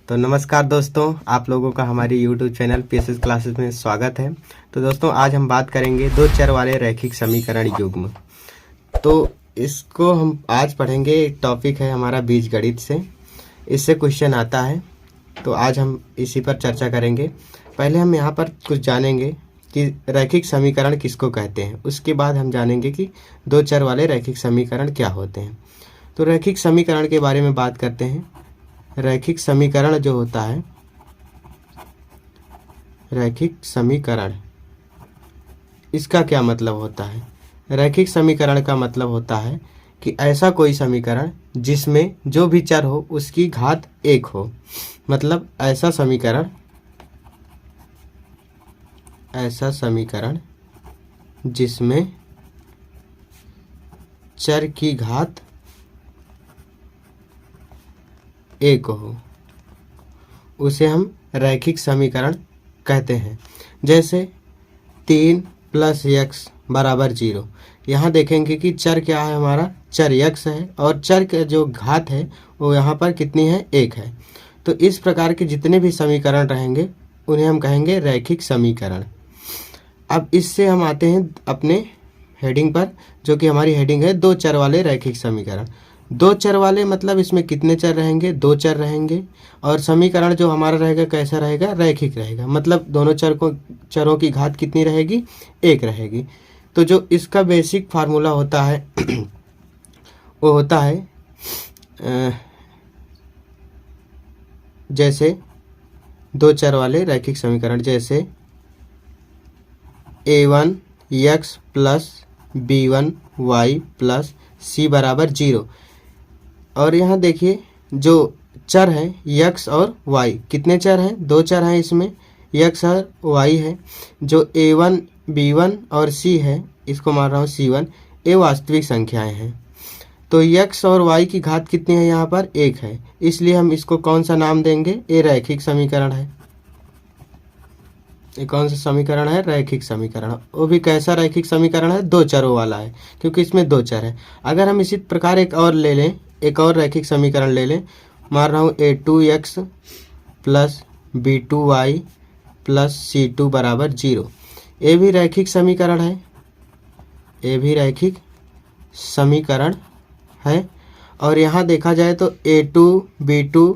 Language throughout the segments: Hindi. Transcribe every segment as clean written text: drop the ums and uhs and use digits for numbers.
तो नमस्कार दोस्तों, आप लोगों का हमारी YouTube चैनल पीएसएस क्लासेस में स्वागत है। तो दोस्तों आज हम बात करेंगे दो चर वाले रैखिक समीकरण युग्म। तो इसको हम आज पढ़ेंगे। एक टॉपिक है हमारा बीजगणित से, इससे क्वेश्चन आता है, तो आज हम इसी पर चर्चा करेंगे। पहले हम यहाँ पर कुछ जानेंगे कि रैखिक समीकरण किसको कहते हैं, उसके बाद हम जानेंगे कि दो चर वाले रैखिक समीकरण क्या होते हैं। तो रैखिक समीकरण के बारे में बात करते हैं। रैखिक समीकरण जो होता है, रैखिक समीकरण, इसका क्या मतलब होता है? रैखिक समीकरण का मतलब होता है कि ऐसा कोई समीकरण जिसमें जो भी चर हो उसकी घात एक हो। मतलब ऐसा समीकरण जिसमें चर की घात एक हो, उसे हम रैखिक समीकरण कहते हैं। जैसे 3 + x = 0। यहाँ देखेंगे कि चर क्या है, हमारा चर x है और चर के जो घात है वो यहाँ पर कितनी है, 1 है। तो इस प्रकार के जितने भी समीकरण रहेंगे उन्हें हम कहेंगे रैखिक समीकरण। अब इससे हम आते हैं अपने हेडिंग पर, जो कि हमारी हेडिंग है दो चर वाले रैखिक समीकरण। दो चर वाले मतलब इसमें कितने चर रहेंगे, दो चर रहेंगे। और समीकरण जो हमारा रहेगा कैसा रहेगा, रैखिक रहेगा। मतलब दोनों चरों की घात कितनी रहेगी, 1 रहेगी। तो जो इसका बेसिक फार्मूला होता है वो होता है जैसे दो चर वाले रैखिक समीकरण, जैसे a1x + b1y + c = 0। और यहाँ देखिए जो चर हैं x और y, कितने चर हैं, दो चर हैं इसमें, x और y है। जो a1 b1 और c है, इसको मान रहा हूँ c1, ये वास्तविक संख्याएं हैं। तो x और y की घात कितनी है, यहाँ पर 1 है, इसलिए हम इसको कौन सा नाम देंगे, ये रैखिक समीकरण है। ये कौन सा समीकरण है, रैखिक समीकरण। वो भी कैसा रैखिक समीकरण है, दो चरों वाला है, क्योंकि इसमें दो चर है। अगर हम इसी प्रकार एक और ले लें, एक और रैखिक समीकरण ले लें, मान रहा हूँ a2x + b2y + c2 = 0। ये भी रैखिक समीकरण है, ये भी रैखिक समीकरण है। और यहाँ देखा जाए तो a2 b2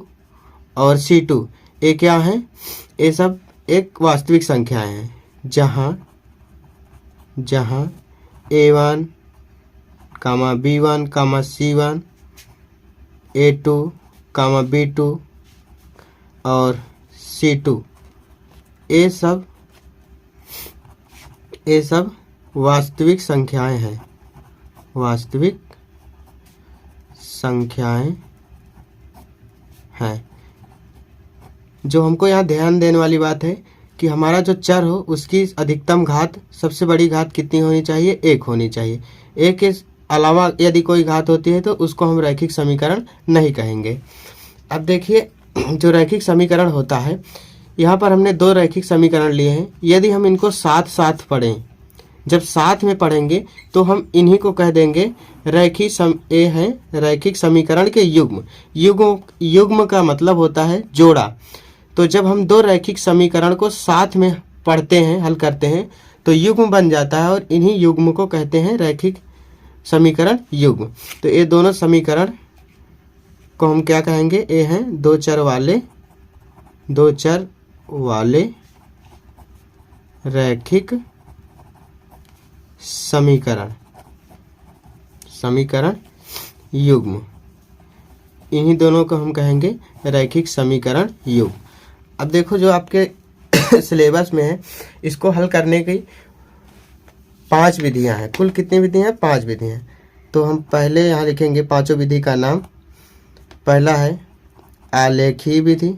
और c2 ये क्या है, ये सब एक वास्तविक संख्याएं हैं। जहाँ a1, b1, c1, a2, b2 और c2 ये सब वास्तविक संख्याएं हैं, वास्तविक संख्याएं हैं। जो हमको यहाँ ध्यान देने वाली बात है कि हमारा जो चर हो उसकी अधिकतम घात, सबसे बड़ी घात कितनी होनी चाहिए, 1 होनी चाहिए। 1 के अलावा यदि कोई घात होती है तो उसको हम रैखिक समीकरण नहीं कहेंगे। अब देखिए जो रैखिक समीकरण होता है, यहाँ पर हमने दो रैखिक समीकरण लिए हैं। यदि हम इनको साथ साथ पढ़ें, जब साथ में पढ़ेंगे तो हम इन्हीं को कह देंगे ये है रैखिक समीकरण के युग्म। युग्म का मतलब होता है जोड़ा। तो जब हम दो रैखिक समीकरण को साथ में पढ़ते हैं, हल करते हैं, तो युग्म बन जाता है और इन्हीं युग्म को कहते हैं रैखिक समीकरण युग्म। तो ये दोनों समीकरण को हम क्या कहेंगे, ये हैं दो चर वाले रैखिक समीकरण युग्म। इन्हीं दोनों को हम कहेंगे रैखिक समीकरण युग्म। अब देखो जो आपके सिलेबस में है, इसको हल करने की 5 विधियां हैं। कुल कितनी विधियां हैं, 5 विधियां। तो हम पहले यहाँ लिखेंगे पांचों विधि का नाम। पहला है आलेखीय विधि,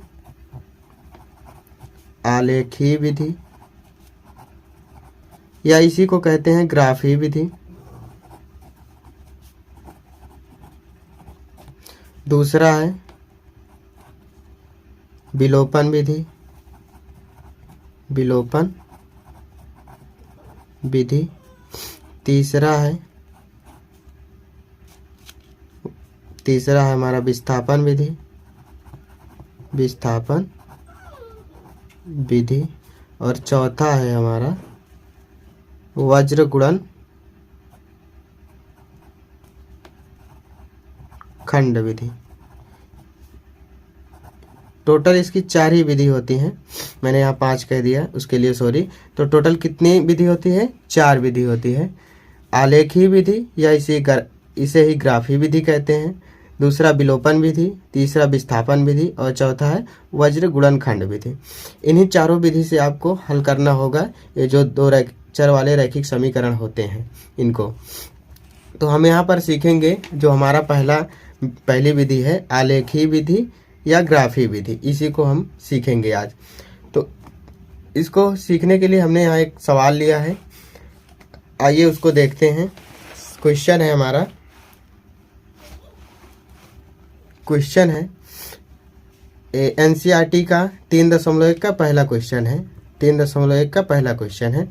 आलेखीय विधि या इसी को कहते हैं ग्राफीय विधि। दूसरा है विलोपन विधि, विलोपन विधि। तीसरा है हमारा विस्थापन विधि, विस्थापन विधि, और चौथा है हमारा वज्र गुणन खंड विधि। टोटल इसकी 4 ही विधि होती हैं, मैंने यहाँ 5 कह दिया, उसके लिए सॉरी। तो टोटल कितनी विधि होती है? 4 विधि होती है। आलेखी विधि या इसे ही ग्राफी विधि कहते हैं, दूसरा विलोपन विधि, तीसरा विस्थापन विधि, और चौथा है वज्र गुणन खंड विधि। इन्हीं चारों विधि से आपको हल करना होगा ये जो 2 चर वाले रैखिक समीकरण होते हैं इनको। तो हम यहाँ पर सीखेंगे जो हमारा पहली विधि है आलेखी विधि या ग्राफी विधि, इसी को हम सीखेंगे आज। तो इसको सीखने के लिए हमने यहाँ एक सवाल लिया है, आइए उसको देखते हैं। क्वेश्चन है हमारा, क्वेश्चन है एनसीईआरटी का 3.1 का पहला क्वेश्चन है, 3.1 का पहला क्वेश्चन है।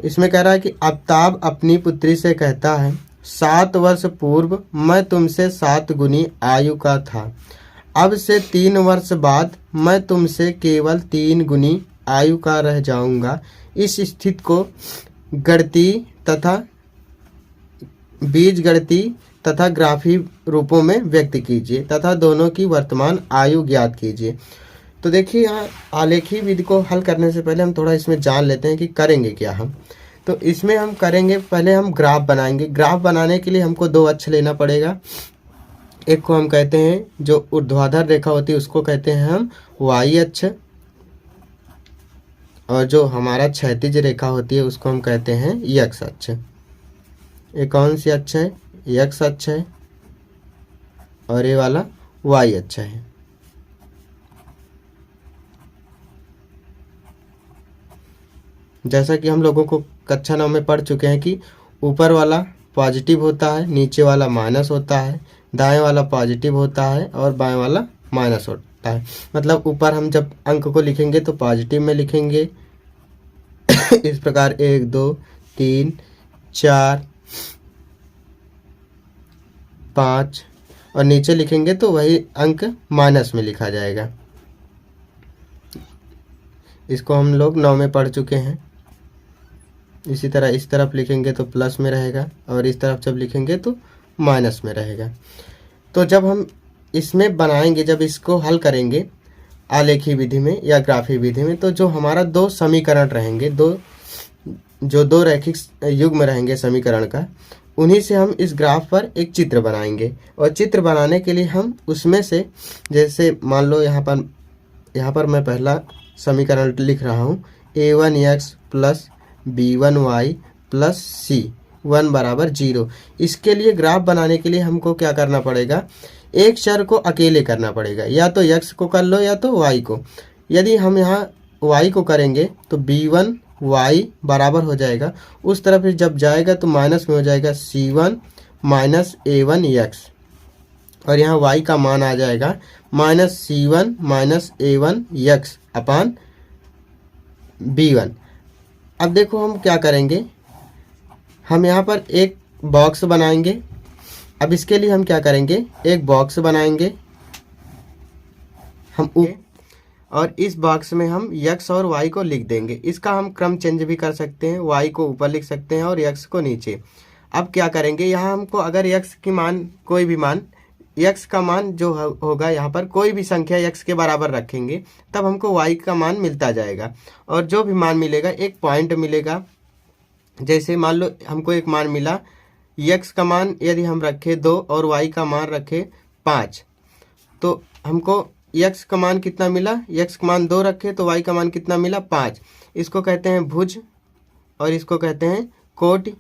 इसमें कह रहा है कि आफ्ताब अपनी पुत्री से कहता है 7 वर्ष पूर्व मैं तुमसे 7 गुनी आयु का था, अब से 3 वर्ष बाद मैं तुमसे केवल 3 गुनी आयु का रह जाऊंगा। इस स्थिति को गणितीय तथा बीजगणितीय तथा ग्राफी रूपों में व्यक्त कीजिए तथा दोनों की वर्तमान आयु ज्ञात कीजिए। तो देखिए यहाँ आलेखी विधि को हल करने से पहले हम थोड़ा इसमें जान लेते हैं कि करेंगे क्या हम। तो इसमें हम करेंगे, पहले हम ग्राफ बनाएंगे। ग्राफ बनाने के लिए हमको 2 अक्ष लेना पड़ेगा। एक को हम कहते हैं जो ऊर्ध्वाधर रेखा होती है उसको कहते हैं हम y अक्ष, और जो हमारा क्षैतिज रेखा होती है उसको हम कहते हैं x अक्ष। ये कौन सी अक्ष है? x अक्ष है, और ये वाला y अक्ष है। जैसा कि हम लोगों को कक्षा 9 में पढ़ चुके हैं कि ऊपर वाला पॉजिटिव होता है, नीचे वाला माइनस होता है, दाएं वाला पॉजिटिव होता है और बाएं वाला माइनस होता है। मतलब ऊपर हम जब अंक को लिखेंगे तो पॉजिटिव में लिखेंगे इस प्रकार 1 2 3 4 5, और नीचे लिखेंगे तो वही अंक माइनस में लिखा जाएगा। इसको हम लोग 9 में पढ़ चुके हैं। इसी तरह इस तरफ लिखेंगे तो प्लस में रहेगा, और इस तरफ जब लिखेंगे तो माइनस में रहेगा। तो जब हम इसमें बनाएंगे, जब इसको हल करेंगे आलेखी विधि में या ग्राफी विधि में, तो जो हमारा 2 समीकरण रहेंगे, जो 2 रैखिक युग्म रहेंगे समीकरण का, उन्हीं से हम इस ग्राफ पर एक चित्र बनाएंगे। और चित्र बनाने के लिए हम उसमें से, जैसे मान लो यहाँ पर मैं पहला समीकरण लिख रहा हूँ a1x plus b1y plus c1 बराबर 0। इसके लिए ग्राफ बनाने के लिए हमको क्या करना पड़ेगा? एक चर को अकेले करना पड़ेगा, या तो x को कर लो या तो y को। यदि हम यहाँ y को करेंगे तो b1y बराबर हो जाएगा, उस तरफ जब जाएगा तो माइनस में हो जाएगा c1 माइनस a1x, और यहाँ y का मान आ जाएगा माइनस c1 माइनस a1x अपान b1। अब देखो हम क्या करेंगे, हम यहाँ पर एक बॉक्स बनाएंगे। अब इसके लिए हम क्या करेंगे, एक बॉक्स बनाएंगे हम और इस बॉक्स में हम x और y को लिख देंगे। इसका हम क्रम चेंज भी कर सकते हैं, y को ऊपर लिख सकते हैं और x को नीचे। अब क्या करेंगे, यहाँ हमको अगर x की मान, कोई भी मान, x का मान जो होगा, यहाँ पर कोई भी संख्या x के बराबर रखेंगे तब हमको y का मान मिलता जाएगा। और जो भी मान मिलेगा एक पॉइंट मिलेगा। जैसे मान लो हमको एक मान मिला, x का मान यदि हम रखे 2 और y का मान रखे 5, तो हमको x का मान कितना मिला, x का मान 2 रखे तो y का मान कितना मिला, 5। इसको कहते हैं भुज और इसको कहते हैं कोटि।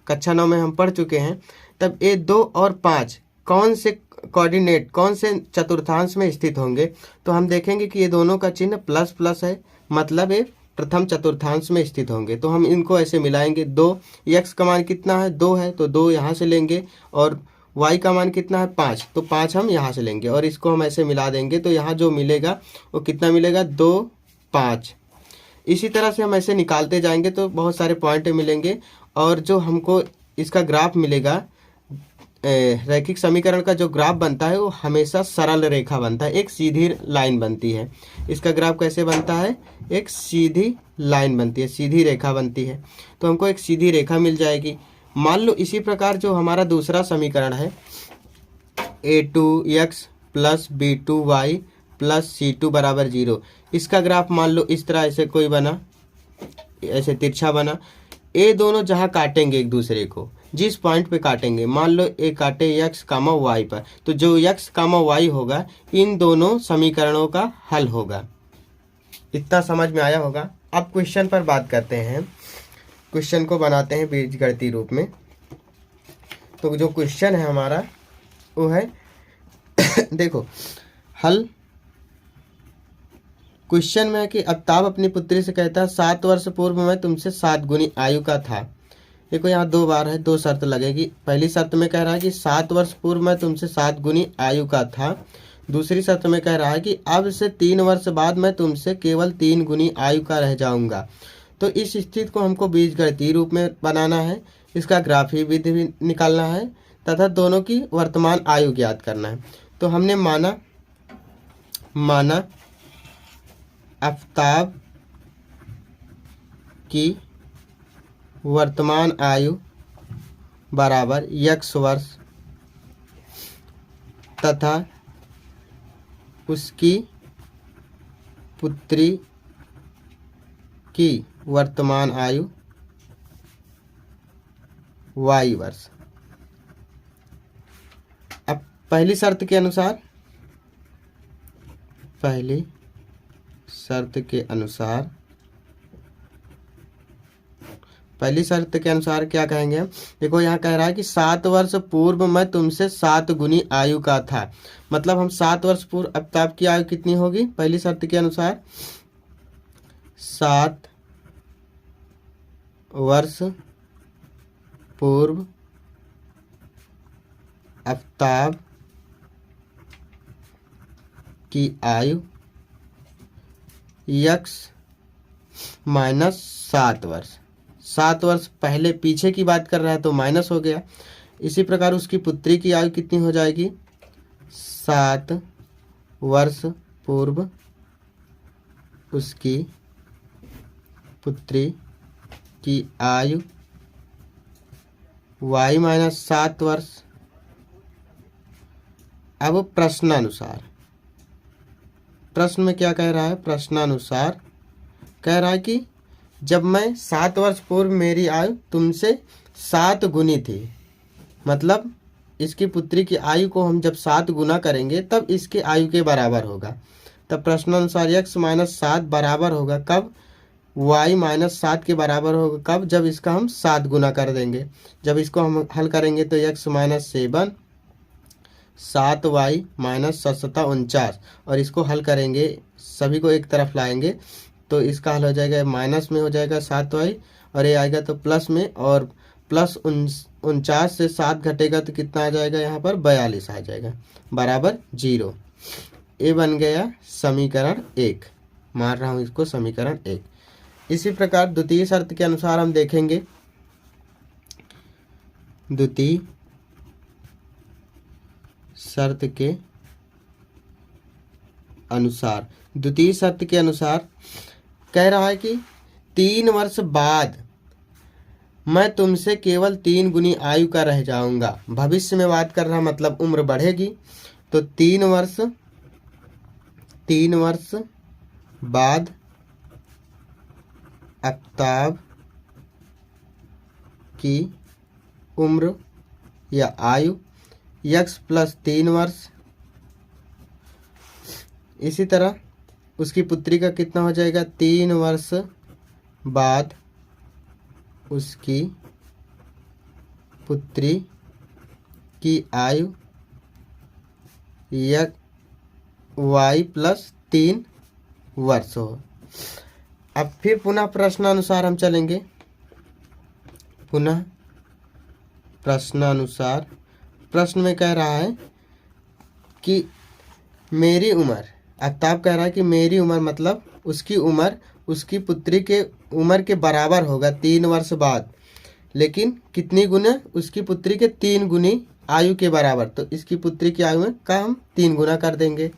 कक्षा 9 में हम पढ़ चुके हैं। तब ये 2 और 5 कौन से कोऑर्डिनेट, कौन से चतुर्थांश में स्थित होंगे, तो हम देखेंगे कि ये दोनों का चिन्ह प्लस प्लस है, मतलब ये प्रथम चतुर्थांश में स्थित होंगे। तो हम इनको ऐसे मिलाएंगे। 2, x का मान कितना है, 2 है, तो 2 यहाँ से लेंगे, और y का मान कितना है, 5, तो 5 हम यहाँ से लेंगे और इसको हम ऐसे मिला देंगे। तो यहाँ जो मिलेगा वो कितना मिलेगा, 2 5। इसी तरह से हम ऐसे निकालते जाएंगे तो बहुत सारे पॉइंट मिलेंगे, और जो हमको इसका ग्राफ मिलेगा रैखिक समीकरण का जो ग्राफ बनता है वो हमेशा सरल रेखा बनता है, एक सीधी लाइन बनती है। इसका ग्राफ कैसे बनता है? एक सीधी लाइन बनती है, सीधी रेखा बनती है। तो हमको एक सीधी रेखा मिल जाएगी। मान लो इसी प्रकार जो हमारा दूसरा समीकरण है a2x plus b2y plus c2 बराबर 0, इसका ग्राफ मान लो इस तरह ऐसे कोई बना, ऐसे तिरछा बना। ये दोनों जहाँ काटेंगे एक दूसरे को, जिस पॉइंट पे काटेंगे, मान लो ये काटे x कामा y पर, तो जो x कामा y होगा इन दोनों समीकरणों का हल होगा। इतना समझ में आया होगा। अब क्वेश्चन पर बात करते हैं, क्वेश्चन को बनाते हैं बीजगणितीय रूप में। तो जो क्वेश्चन है हमारा वो है देखो हल। क्वेश्चन में है कि आफ्ताब अपनी पुत्री से कहता है 7 वर्ष पूर्व मैं तुमसे 7 गुनी आयु का था। देखो यहाँ 2 बार है, 2 शर्त लगेगी। पहली शर्त में कह रहा है कि 7 वर्ष पूर्व मैं तुमसे 7 गुनी आयु का था। दूसरी शर्त में कह रहा है कि अब से 3 वर्ष बाद मैं तुमसे केवल 3 गुनी आयु का रह जाऊंगा। तो इस स्थिति को हमको बीजगणितीय रूप में बनाना है, इसका ग्राफीय विधि भी निकालना है तथा दोनों की वर्तमान आयु ज्ञात करना है। तो हमने माना आफ्ताब की वर्तमान आयु बराबर x वर्ष तथा उसकी पुत्री की वर्तमान आयु y वर्ष। अब पहली शर्त के अनुसार क्या कहेंगे? देखो यहाँ कह रहा है कि 7 वर्ष पूर्व मैं तुमसे 7 गुनी आयु का था। मतलब हम 7 वर्ष पूर्व आफ्ताब की आयु कितनी होगी? पहली शर्त के अनुसार 7 वर्ष पूर्व आफ्ताब की आयु x माइनस 7 वर्ष। 7 वर्ष पहले पीछे की बात कर रहा है तो माइनस हो गया। इसी प्रकार उसकी पुत्री की आयु कितनी हो जाएगी? 7 वर्ष पूर्व उसकी पुत्री की आयु y माइनस 7 वर्ष। अब प्रश्नानुसार, प्रश्न में क्या कह रहा है? प्रश्नानुसार कह रहा है कि जब मैं 7 वर्ष पूर्व मेरी आयु तुमसे 7 गुनी थी, मतलब इसकी पुत्री की आयु को हम जब 7 गुना करेंगे तब इसके आयु के बराबर होगा। तब प्रश्नानुसार x माइनस 7 बराबर होगा कब? y माइनस 7 के बराबर होगा कब? जब इसका हम 7 गुना कर देंगे। जब इसको हम हल करेंगे तो x माइनस 7 7y माइनस 7 49, और इसको हल करेंगे, सभी को एक तरफ लाएंगे तो इसका हल हो जाएगा, माइनस में हो जाएगा 7y और ये आएगा तो प्लस में, और प्लस 49 से 7 घटेगा तो कितना आ जाएगा? यहाँ पर 42 आ जाएगा बराबर 0। ये बन गया समीकरण 1। मार रहा हूँ इसको समीकरण 1। इसी प्रकार द्वितीय शर्त के अनुसार हम देखेंगे, द्वितीय शर्त के अनुसार कह रहा है कि 3 वर्ष बाद मैं तुमसे केवल 3 गुनी आयु का रह जाऊंगा। भविष्य में बात कर रहा, मतलब उम्र बढ़ेगी। तो 3 वर्ष बाद आफ्ताब की उम्र या आयु x प्लस 3 वर्ष। इसी तरह उसकी पुत्री का कितना हो जाएगा? 3 वर्ष बाद उसकी पुत्री की आयु y प्लस 3 वर्ष हो। अब फिर पुनः प्रश्नानुसार हम चलेंगे। पुनः प्रश्नानुसार, प्रश्न में कह रहा है कि मेरी उम्र, आफ्ताब कह रहा है कि मेरी उम्र मतलब उसकी उम्र उसकी पुत्री के उम्र के बराबर होगा 3 वर्ष बाद, लेकिन कितनी गुना? उसकी पुत्री के 3 गुनी आयु के बराबर, तो इसकी पुत्री की आयु में का हम 3 गुना कर देंगे।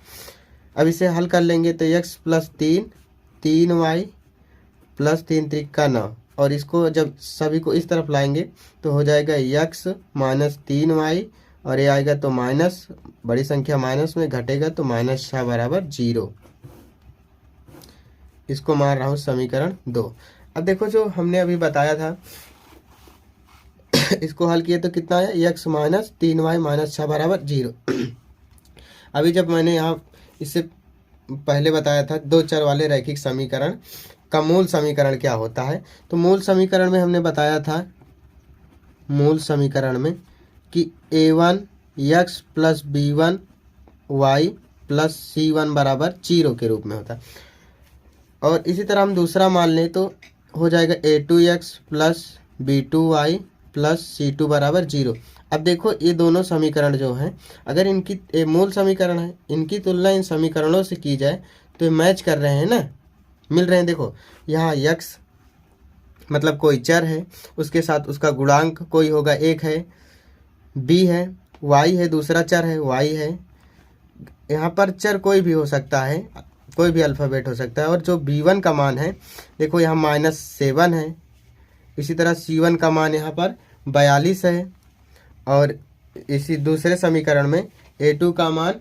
अब इसे हल कर लेंगे तो x plus 3y plus 3 Trika 9, और इसको जब सभी को इस तरफ लाएंगे तो हो जाएगा x माइनस 3y, और ये आएगा तो माइनस, बड़ी संख्या माइनस में घटेगा तो -6 बराबर 0। इसको मान रहा हूँ समीकरण 2। अब देखो जो हमने अभी बताया था इसको हल किए तो कितना आया, x माइनस 3y माइनस 6 बराबर 0। अभी जब मैंने यहाँ इससे पहले बताया था दो चर वाले रैखिक समीकरण का मूल समीकरण क्या होता है, तो मूल समीकरण में हमने बताया था मूल समीकरण में कि a1 x plus b1 y plus c1 बराबर 0 के रूप में होता है। और इसी तरह हम दूसरा मान लें तो हो जाएगा a2x plus b2y plus c2 बराबर 0। अब देखो ये दोनों समीकरण जो हैं, अगर इनकी मूल समीकरण है, इनकी तुलना इन समीकरणों से की जाए तो ये मैच कर रहे हैं ना, मिल रहे हैं। देखो यहाँ x मतलब कोई चर है, उसके साथ उसका गुणांक कोई होगा, एक है, b है, y है, दूसरा चर है y है। यहाँ पर चर कोई भी हो सकता है, कोई भी अल्फ़ाबेट हो सकता है। और जो b1 का मान है, देखो यहाँ -7 है। इसी तरह c1 का मान यहाँ पर 42 है। और इसी दूसरे समीकरण में a2 का मान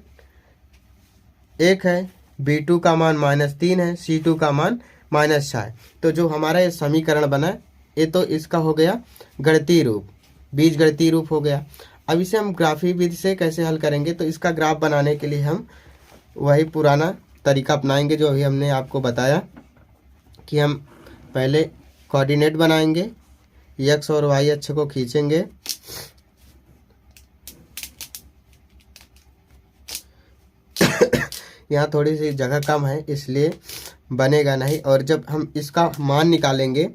1 है, b2 का मान -3 है, c2 का मान -6 है। तो जो हमारा ये समीकरण बना ये तो इसका हो गया गणितीय रूप, बीजगणितीय रूप हो गया। अब इसे हम ग्राफी विधि से कैसे हल करेंगे, तो इसका ग्राफ बनाने के लिए हम वही पुराना तरीका अपनाएंगे जो अभी हमने आपको बताया कि हम पहले कोऑर्डिनेट बनाएंगे, x और y अक्ष को खींचेंगे, यहाँ थोड़ी सी जगह कम है इसलिए बनेगा नहीं। और जब हम इसका मान निकालेंगे,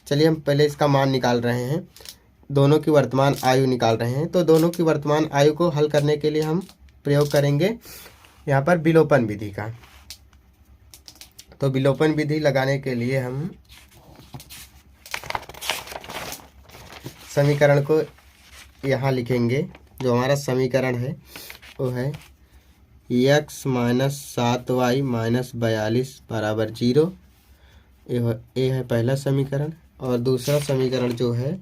चलिए हम पहले इसका मान निकाल रहे हैं, दोनों की वर्तमान आयु निकाल रहे हैं। तो दोनों की वर्तमान आयु को हल करने के लिए हम प्रयोग करेंगे यहाँ पर विलोपन विधि का। तो विलोपन विधि लगाने के लिए हम समीकरण को यहाँ लिखेंगे। जो हमारा समीकरण है वो है x माइनस 7y माइनस 42 बराबर 0। ये है पहला समीकरण। और दूसरा समीकरण जो है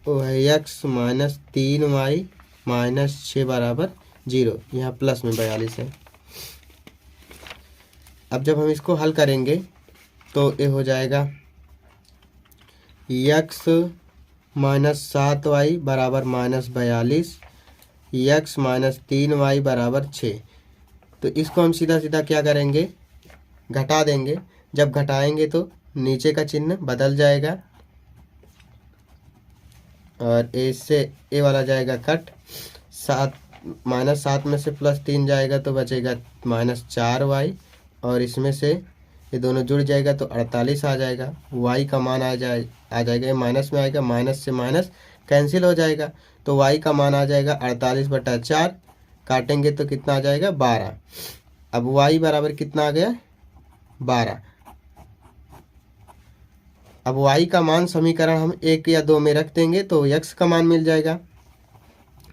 वो है x माइनस 3y माइनस 6 बराबर 0। यहाँ प्लस में 42 है। अब जब हम इसको हल करेंगे तो ये हो जाएगा x माइनस 7y बराबर माइनस 42, x माइनस 3y बराबर 6। तो इसको हम सीधा सीधा क्या करेंगे, घटा देंगे। जब घटाएंगे तो नीचे का चिन्ह बदल जाएगा और ए से ए वाला जाएगा कट। -7 में से +3 जाएगा तो बचेगा -4y, और इसमें से ये दोनों जुड़ जाएगा तो 48 आ जाएगा। y का मान आ जाएगा, ये माइनस में आएगा, माइनस से माइनस कैंसिल हो जाएगा तो y का मान आ जाएगा 48/4। काटेंगे तो कितना आ जाएगा 12। अब y बराबर कितना आ गया 12। अब y का मान समीकरण हम 1 या 2 में रख देंगे तो x का मान मिल जाएगा।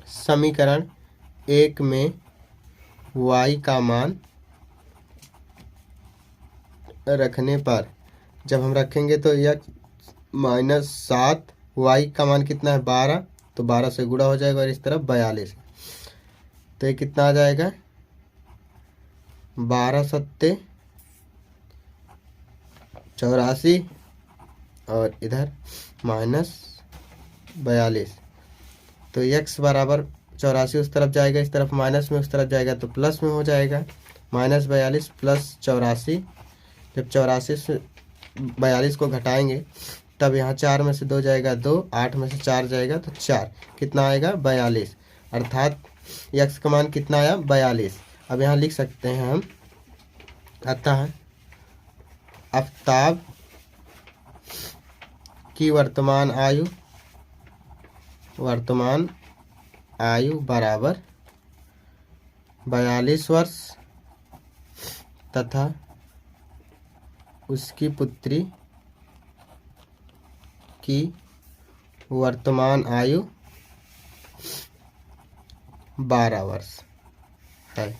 समीकरण 1 में y का मान रखने पर जब हम रखेंगे तो x माइनस 7, y का मान कितना है 12, तो 12 से गुणा हो जाएगा और इस तरफ 42। तो ये कितना आ जाएगा 12 सत्ते 84 और इधर -42। तो x बराबर 84 उस तरफ जाएगा, इस तरफ माइनस में, उस तरफ जाएगा तो प्लस में हो जाएगा। -42 प्लस 84, जब 84 से 42 को घटाएंगे तब यहाँ 4 में से 2 जाएगा 2, 8 में से 4 जाएगा तो 4, कितना आएगा 42। अर्थात x का मान कितना आया 42। अब यहाँ लिख सकते हैं हम, अतः आफ़ताब की वर्तमान आयु बराबर 42 वर्ष तथा उसकी पुत्री की वर्तमान आयु 12 वर्ष है।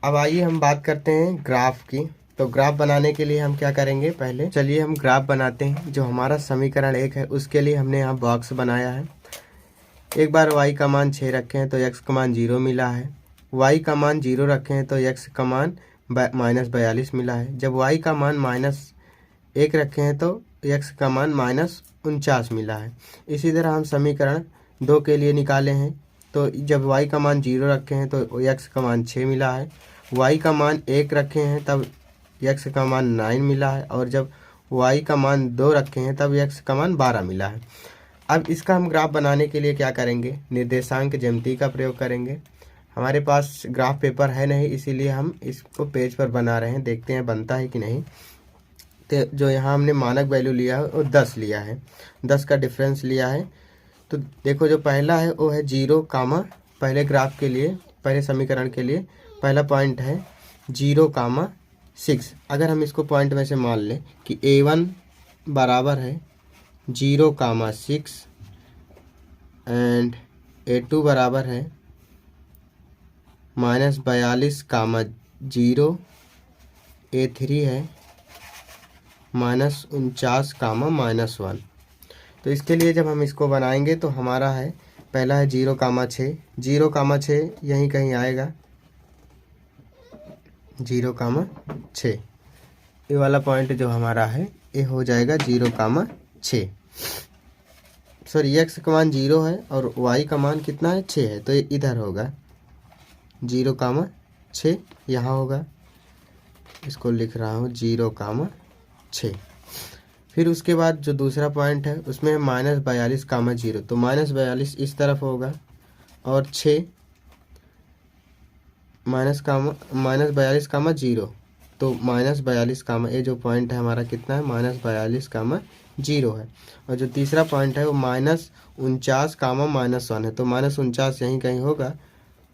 अब आइए हम बात करते हैं ग्राफ की। तो ग्राफ बनाने के लिए हम क्या करेंगे, पहले चलिए हम ग्राफ बनाते हैं। जो हमारा समीकरण 1 है उसके लिए हमने यहाँ बॉक्स बनाया है। एक बार y का मान 6 रखे हैं तो x का मान 0 मिला है। y का मान 0 रखे हैं तो x का मान -42 मिला है। जब y का मान -1 रखे हैं तो x का मान -49 मिला है। इसी तरह हम समीकरण 2 के लिए निकाले हैं। तो जब y का मान 0 रखे हैं तो x का मान 6 मिला है। y का मान 1 रखे हैं तब x का मान 9 मिला है। और जब y का मान 2 रखे हैं तब x का मान 12 मिला है। अब इसका हम ग्राफ बनाने के लिए क्या करेंगे, निर्देशांक ज्यामिति का प्रयोग करेंगे। हमारे पास ग्राफ पेपर है नहीं, इसीलिए हम इसको पेज पर बना रहे हैं। देखते हैं बनता है कि नहीं। तो जो यहाँ हमने मानक वैल्यू लिया है वो 10 लिया है, 10 का डिफरेंस लिया है। तो देखो जो पहला है वो है 0, पहले ग्राफ के लिए, पहले समीकरण के लिए पहला पॉइंट है 0,6। अगर हम इसको पॉइंट में से मान लें कि a1 बराबर है 0,6 एंड a2 बराबर है -42,0, a3 है -49,-1। तो इसके लिए जब हम इसको बनाएंगे तो हमारा है पहला है 0,6, 0,6 यहीं कहीं आएगा, 0,6 ये वाला पॉइंट जो हमारा है ये हो जाएगा 0,6। सॉरी x का मान 0 है और y का मान कितना है 6 है, तो ये इधर होगा 0,6 यहाँ होगा। इसको लिख रहा हूँ 0,6। फिर उसके बाद जो दूसरा पॉइंट है उसमें है -42,0, तो -42 इस तरफ होगा और 6 -42,0, तो -42, ये जो पॉइंट है हमारा कितना है -42,0 है। और जो तीसरा पॉइंट है वो -49,-1 है, तो -49 यहीं कहीं होगा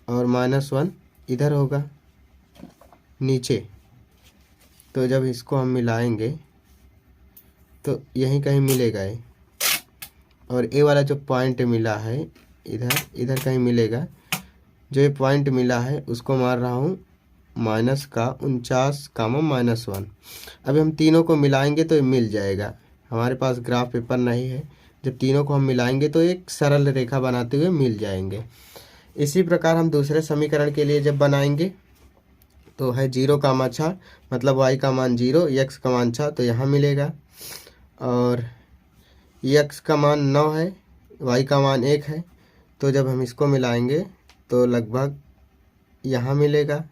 और -1 इधर होगा नीचे। तो जब इसको हम मिलाएंगे तो यहीं कहीं मिलेगा ये, और ए वाला जो पॉइंट मिला है इधर कहीं मिलेगा। जो ये पॉइंट मिला है उसको मार रहा हूँ -49,-1। अभी हम तीनों को मिलाएंगे तो ये मिल जाएगा। हमारे पास ग्राफ पेपर नहीं है, जब तीनों को हम मिलाएंगे तो एक सरल रेखा बनाते हुए मिल जाएंगे। इसी प्रकार हम दूसरे समीकरण के लिए जब बनाएंगे तो है 0,6, मतलब y का मान 0, x का मान 6, तो यहाँ मिलेगा। और x का मान 9 है, y का मान 1 है, तो जब हम इसको मिलाएंगे तो लगभग यहाँ मिलेगा।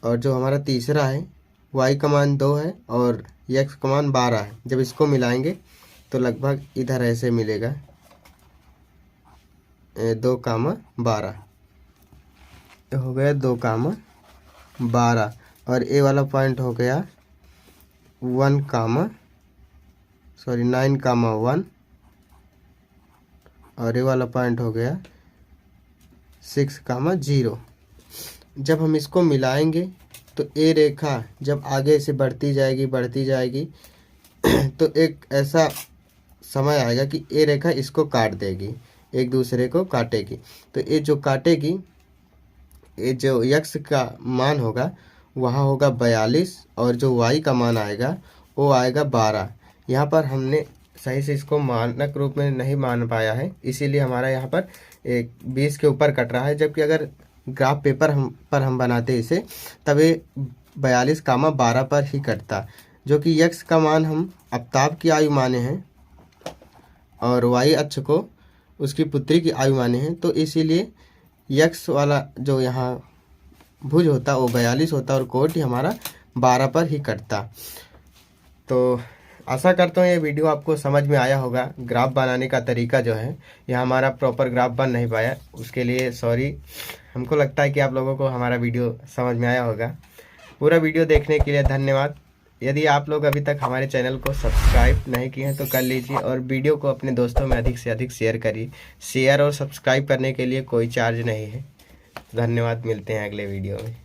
और जो हमारा तीसरा है y का मान 2 है और x का मान 12 है, जब इसको मिलाएंगे तो लगभग इधर ऐसे मिलेगा 2,12, हो गया 2,12। और ए वाला पॉइंट हो गया 9,1, और ये वाला पॉइंट हो गया 6,0। जब हम इसको मिलाएंगे तो ए रेखा जब आगे से बढ़ती जाएगी तो एक ऐसा समय आएगा कि ए रेखा इसको काट देगी, एक दूसरे को काटेगी। तो ये जो काटेगी, ये जो x का मान होगा वहाँ होगा 42, और जो y का मान आएगा वो आएगा 12। यहाँ पर हमने सही से इसको मानक रूप में नहीं मान पाया है, इसीलिए हमारा यहाँ पर एक 20 के ऊपर कट रहा है। जबकि अगर ग्राफ पेपर हम बनाते इसे तब ये 42,12 पर ही कटता, जो कि x का मान हम आफ्ताब की आयु माने हैं और y अक्ष को उसकी पुत्री की आयु माने हैं। तो इसीलिए x वाला जो यहाँ भुज होता वो 42 होता और कोट ही हमारा 12 पर ही कटता। तो आशा करता हूँ ये वीडियो आपको समझ में आया होगा। ग्राफ बनाने का तरीका जो है, यह हमारा प्रॉपर ग्राफ बन नहीं पाया, उसके लिए सॉरी। हमको लगता है कि आप लोगों को हमारा वीडियो समझ में आया होगा। पूरा वीडियो देखने के लिए धन्यवाद। यदि आप लोग अभी तक हमारे चैनल को सब्सक्राइब नहीं किए हैं तो कर लीजिए, और वीडियो को अपने दोस्तों में अधिक से अधिक शेयर करिए। शेयर और सब्सक्राइब करने के लिए कोई चार्ज नहीं है। धन्यवाद, मिलते हैं अगले वीडियो में।